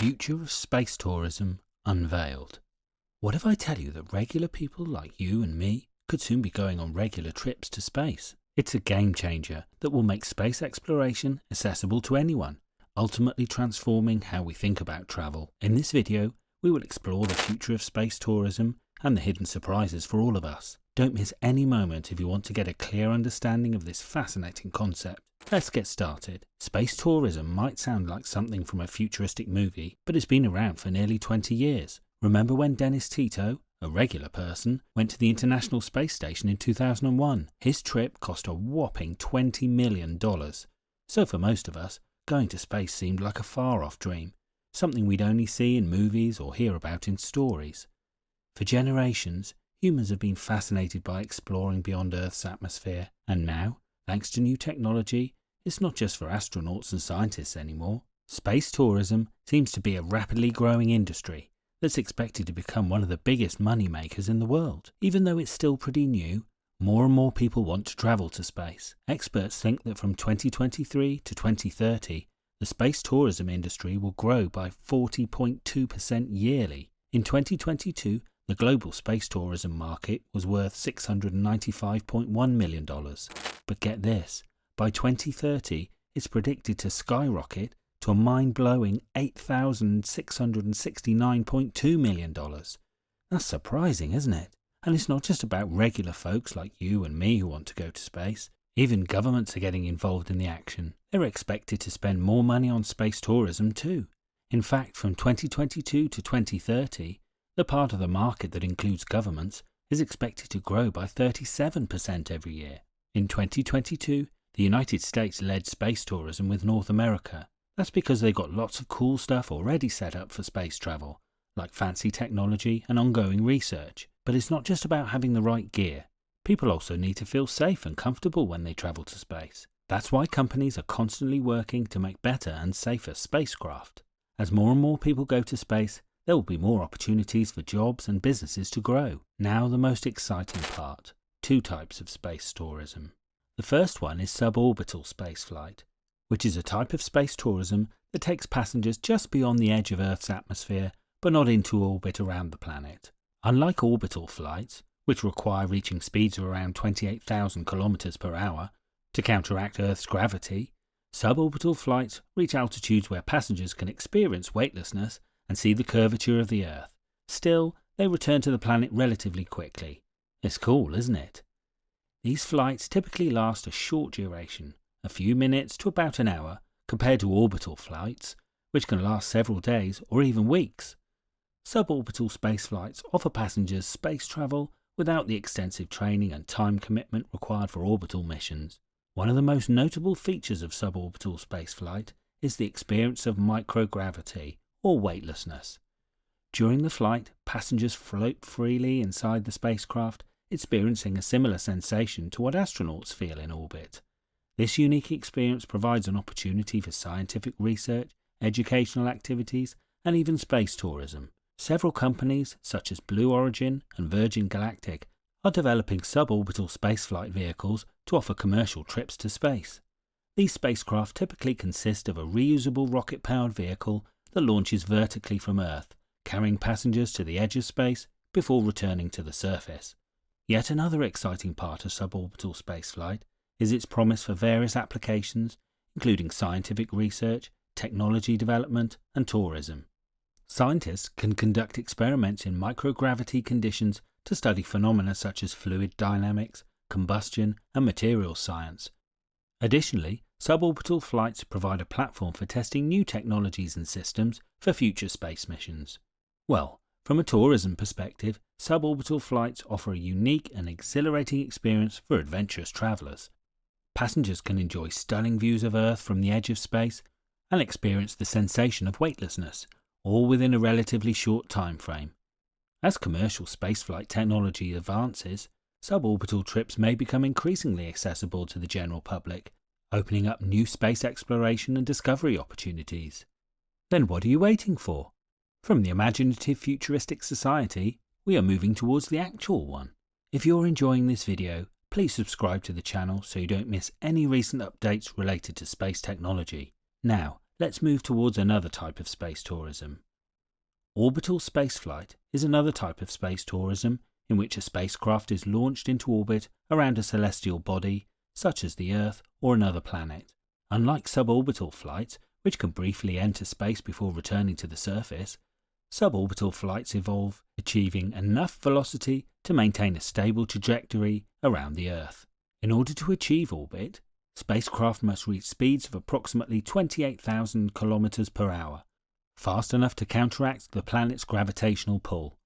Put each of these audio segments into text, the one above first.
future of space tourism unveiled. What if I tell you that regular people like you and me could soon be going on regular trips to space? It's a game changer that will make space exploration accessible to anyone, ultimately transforming how we think about travel. In this video, we will explore the future of space tourism and the hidden surprises for all of us. Don't miss any moment if you want to get a clear understanding of this fascinating concept. Let's get started. Space tourism might sound like something from a futuristic movie, but it's been around for nearly 20 years. Remember when Dennis Tito, a regular person, went to the International Space Station in 2001? His trip cost a whopping $20 million. So for most of us, going to space seemed like a far-off dream, something we'd only see in movies or hear about in stories. For generations, humans have been fascinated by exploring beyond Earth's atmosphere, and now, thanks to new technology, it's not just for astronauts and scientists anymore. Space tourism seems to be a rapidly growing industry that's expected to become one of the biggest money makers in the world. Even though it's still pretty new, more and more people want to travel to space. Experts think that from 2023 to 2030, the space tourism industry will grow by 40.2% yearly. In 2022, the global space tourism market was worth $695.1 million. But get this, by 2030, it's predicted to skyrocket to a mind-blowing $8,669.2 million. That's surprising, isn't it? And it's not just about regular folks like you and me who want to go to space. Even governments are getting involved in the action. They're expected to spend more money on space tourism too. In fact, from 2022 to 2030, the part of the market that includes governments is expected to grow by 37% every year. In 2022, the United States led space tourism with North America. That's because they got lots of cool stuff already set up for space travel, like fancy technology and ongoing research. But it's not just about having the right gear. People also need to feel safe and comfortable when they travel to space. That's why companies are constantly working to make better and safer spacecraft. As more and more people go to space, there will be more opportunities for jobs and businesses to grow. Now the most exciting part. Two types of space tourism. The first one is suborbital spaceflight, which is a type of space tourism that takes passengers just beyond the edge of Earth's atmosphere, but not into orbit around the planet. Unlike orbital flights, which require reaching speeds of around 28,000 kilometers per hour to counteract Earth's gravity, suborbital flights reach altitudes where passengers can experience weightlessness and see the curvature of the Earth. Still, they return to the planet relatively quickly. It's cool, isn't it? These flights typically last a short duration, a few minutes to about an hour, compared to orbital flights, which can last several days or even weeks. Suborbital spaceflights offer passengers space travel without the extensive training and time commitment required for orbital missions. One of the most notable features of suborbital spaceflight is the experience of microgravity, or weightlessness. During the flight, passengers float freely inside the spacecraft, experiencing a similar sensation to what astronauts feel in orbit. This unique experience provides an opportunity for scientific research, educational activities, and even space tourism. Several companies, such as Blue Origin and Virgin Galactic, are developing suborbital spaceflight vehicles to offer commercial trips to space. These spacecraft typically consist of a reusable rocket-powered vehicle that launches vertically from Earth, carrying passengers to the edge of space before returning to the surface. Yet another exciting part of suborbital spaceflight is its promise for various applications, including scientific research, technology development, and tourism. Scientists can conduct experiments in microgravity conditions to study phenomena such as fluid dynamics, combustion, and materials science. Additionally, suborbital flights provide a platform for testing new technologies and systems for future space missions. Well, from a tourism perspective, suborbital flights offer a unique and exhilarating experience for adventurous travellers. Passengers can enjoy stunning views of Earth from the edge of space and experience the sensation of weightlessness, all within a relatively short time frame. As commercial spaceflight technology advances, suborbital trips may become increasingly accessible to the general public, opening up new space exploration and discovery opportunities. Then what are you waiting for? From the imaginative futuristic society, we are moving towards the actual one. If you're enjoying this video, please subscribe to the channel so you don't miss any recent updates related to space technology. Now, let's move towards another type of space tourism. Orbital spaceflight is another type of space tourism in which a spacecraft is launched into orbit around a celestial body, such as the Earth or another planet. Unlike suborbital flights, which can briefly enter space before returning to the surface, suborbital flights involve achieving enough velocity to maintain a stable trajectory around the Earth. In order to achieve orbit, spacecraft must reach speeds of approximately 28,000 kilometers per hour, fast enough to counteract the planet's gravitational pull.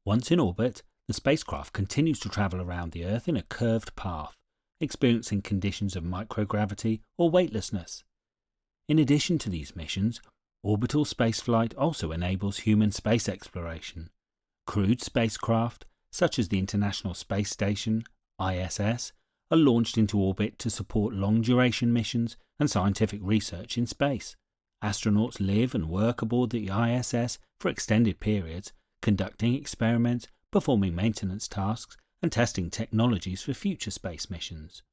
Once in orbit, the spacecraft continues to travel around the Earth in a curved path, experiencing conditions of microgravity or weightlessness. In addition to these missions, orbital spaceflight also enables human space exploration. Crewed spacecraft, such as the International Space Station, ISS, are launched into orbit to support long-duration missions and scientific research in space. Astronauts live and work aboard the ISS for extended periods, conducting experiments, performing maintenance tasks, and testing technologies for future space missions.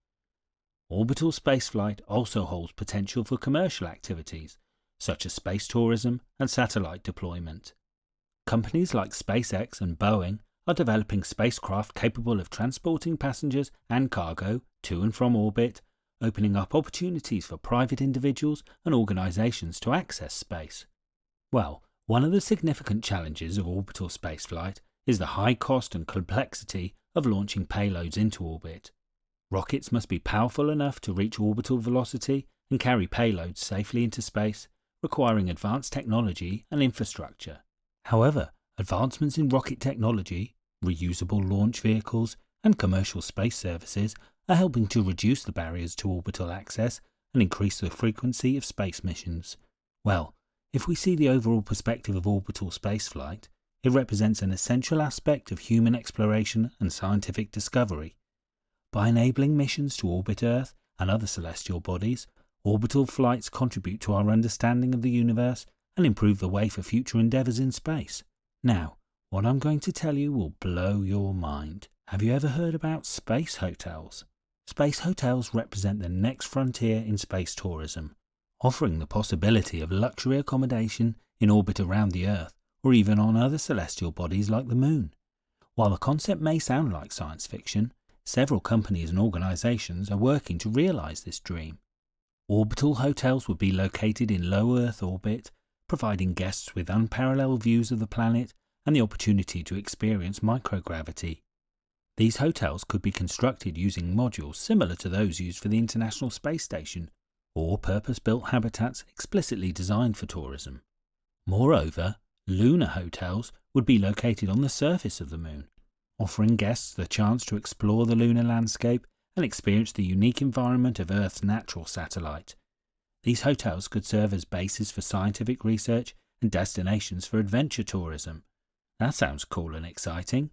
Orbital spaceflight also holds potential for commercial activities, such as space tourism and satellite deployment. Companies like SpaceX and Boeing are developing spacecraft capable of transporting passengers and cargo to and from orbit, opening up opportunities for private individuals and organizations to access space. Well, one of the significant challenges of orbital spaceflight is the high cost and complexity of launching payloads into orbit. Rockets must be powerful enough to reach orbital velocity and carry payloads safely into space, requiring advanced technology and infrastructure. However, advancements in rocket technology, reusable launch vehicles, and commercial space services are helping to reduce the barriers to orbital access and increase the frequency of space missions. Well, if we see the overall perspective of orbital spaceflight, it represents an essential aspect of human exploration and scientific discovery. By enabling missions to orbit Earth and other celestial bodies, orbital flights contribute to our understanding of the universe and improve the way for future endeavours in space. Now, what I'm going to tell you will blow your mind. Have you ever heard about space hotels? Space hotels represent the next frontier in space tourism, offering the possibility of luxury accommodation in orbit around the Earth or even on other celestial bodies like the Moon. While the concept may sound like science fiction, several companies and organisations are working to realise this dream. Orbital hotels would be located in low Earth orbit, providing guests with unparalleled views of the planet and the opportunity to experience microgravity. These hotels could be constructed using modules similar to those used for the International Space Station, or purpose-built habitats explicitly designed for tourism. Moreover, lunar hotels would be located on the surface of the Moon, offering guests the chance to explore the lunar landscape and experience the unique environment of Earth's natural satellite. These hotels could serve as bases for scientific research and destinations for adventure tourism. That sounds cool and exciting.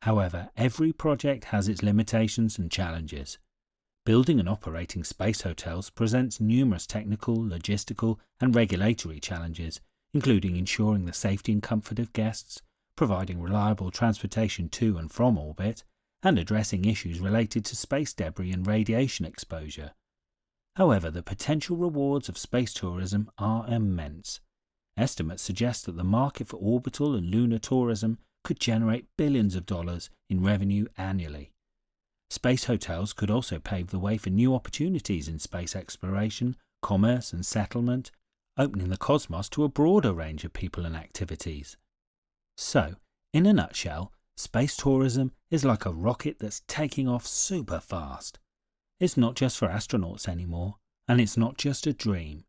However, every project has its limitations and challenges. Building and operating space hotels presents numerous technical, logistical, and regulatory challenges, including ensuring the safety and comfort of guests, providing reliable transportation to and from orbit, and addressing issues related to space debris and radiation exposure. However, the potential rewards of space tourism are immense. Estimates suggest that the market for orbital and lunar tourism could generate billions of dollars in revenue annually. Space hotels could also pave the way for new opportunities in space exploration, commerce, and settlement, opening the cosmos to a broader range of people and activities. So, in a nutshell, space tourism is like a rocket that's taking off super fast. It's not just for astronauts anymore, and it's not just a dream.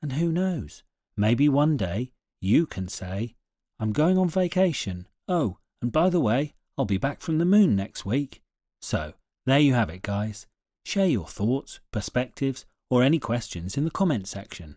And who knows, maybe one day you can say, I'm going on vacation. Oh, and by the way, I'll be back from the Moon next week. So, there you have it, guys. Share your thoughts, perspectives, or any questions in the comment section.